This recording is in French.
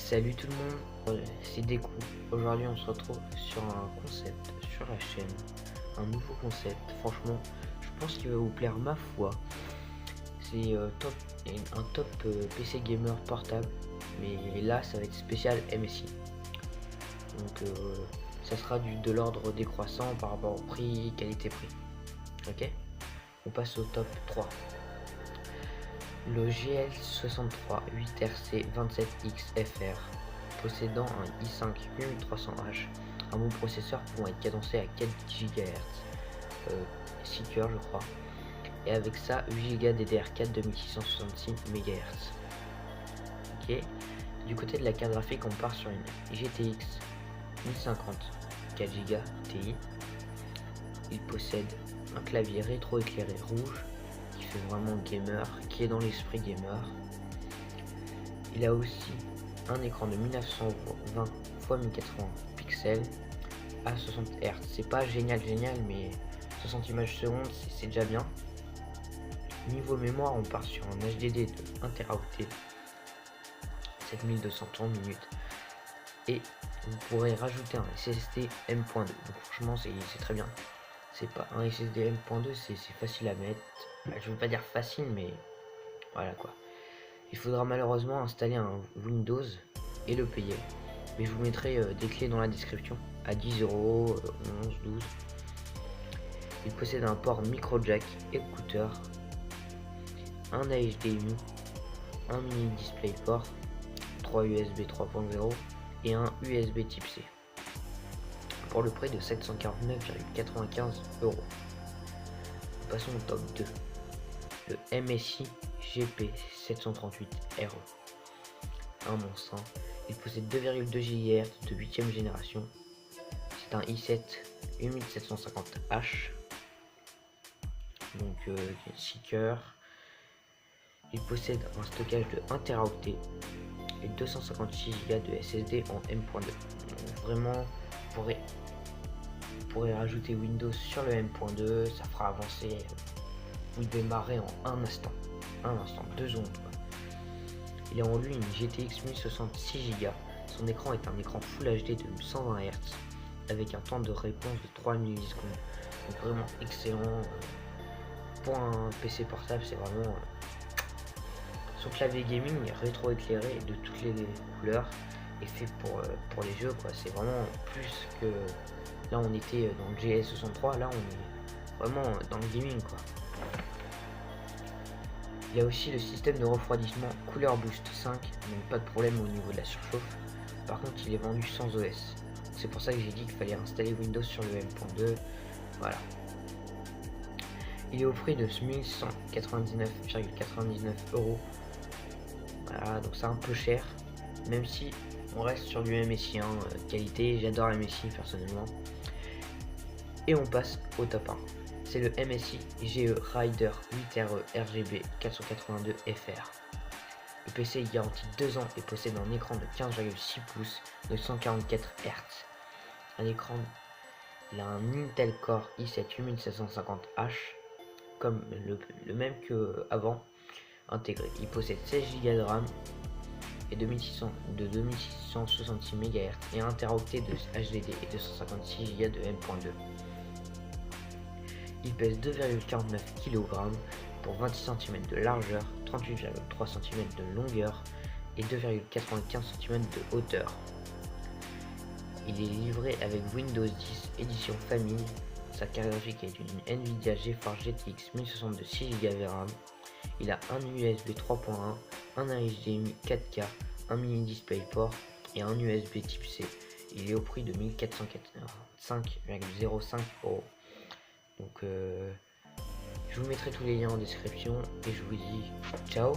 Salut tout le monde, c'est Deku. Aujourd'hui on se retrouve sur un concept sur la chaîne, un nouveau concept. Franchement, je pense qu'il va vous plaire ma foi. C'est un top PC gamer portable, mais là ça va être spécial MSI. Donc ça sera de l'ordre décroissant par rapport au prix, qualité-prix. Ok, on passe au top 3. Le GL63 8RC27XFR possédant un i5 8300H, un bon processeur pouvant être cadencé à 4 GHz, 6 cœurs je crois, et avec ça 8 Go DDR4 2666 MHz. Ok, du côté de la carte graphique on part sur une GTX 1050 4 Go Ti. Il possède un clavier rétro-éclairé rouge qui fait vraiment gamer, qui est dans l'esprit gamer. Il a aussi un écran de 1920 x 1080 pixels à 60 Hz. C'est pas génial, mais 60 images secondes, c'est déjà bien. Niveau mémoire, on part sur un HDD de 1 Teraoctet, 7230 minutes, et vous pourrez rajouter un SSD M.2. Donc franchement, c'est très bien. C'est pas un SSD M.2, c'est facile à mettre. Je veux pas dire facile, mais voilà quoi. Il faudra malheureusement installer un Windows et le payer. Mais je vous mettrai des clés dans la description à 10 €, 11, 12. Il possède un port micro jack, écouteur, un HDMI, un mini DisplayPort, 3 USB 3.0 et un USB Type C. Pour le prix de 749,95 €. Passons au top 2. Le MSI GP738RE. Un monstre. Il possède 2,2 GHz de 8ème génération. C'est un i7 8750H. Donc 6 cœurs. Il possède un stockage de 1 Teraoctet et 256 Go de SSD en M.2. Vraiment, vous pourrez rajouter Windows sur le M.2, ça fera avancer. Vous démarrez en un instant, 2 secondes quoi. Il a en lui une GTX 1066 Go. Son écran est un écran Full HD de 120 Hz avec un temps de réponse de 3 millisecondes. Donc vraiment excellent. Pour un PC portable, c'est vraiment son clavier gaming est rétro-éclairé de toutes les couleurs et fait pour les jeux quoi. C'est vraiment plus que là on était dans le GL63, là on est vraiment dans le gaming quoi. Il y a aussi le système de refroidissement Cooler Boost 5, donc pas de problème au niveau de la surchauffe. Par contre il est vendu sans OS. C'est pour ça que j'ai dit qu'il fallait installer Windows sur le M.2. Voilà. Il est au prix de 1199,99 €. Voilà, donc c'est un peu cher. Même si on reste sur du MSI qualité, j'adore MSI personnellement. Et on passe au top 1. C'est le MSI GE Rider 8RE RGB 482 FR. Le PC est garanti 2 ans et possède un écran de 15,6 pouces de 144 Hz. Il a un Intel Core i7 8750H, comme le même que avant, intégré. Il possède 16 Go de RAM et 2666 MHz et 1 Teraoctet de HDD et 256 Go de M.2. Il pèse 2,49 kg pour 26 cm de largeur, 38,3 cm de longueur et 2,95 cm de hauteur. Il est livré avec Windows 10 édition famille. Sa carte graphique est une Nvidia GeForce GTX 1062 6 Go de RAM. Il a un USB 3.1, un HDMI 4K, un mini DisplayPort et un USB Type C. Il est au prix de 1445,05 €. Donc je vous mettrai tous les liens en description et je vous dis ciao.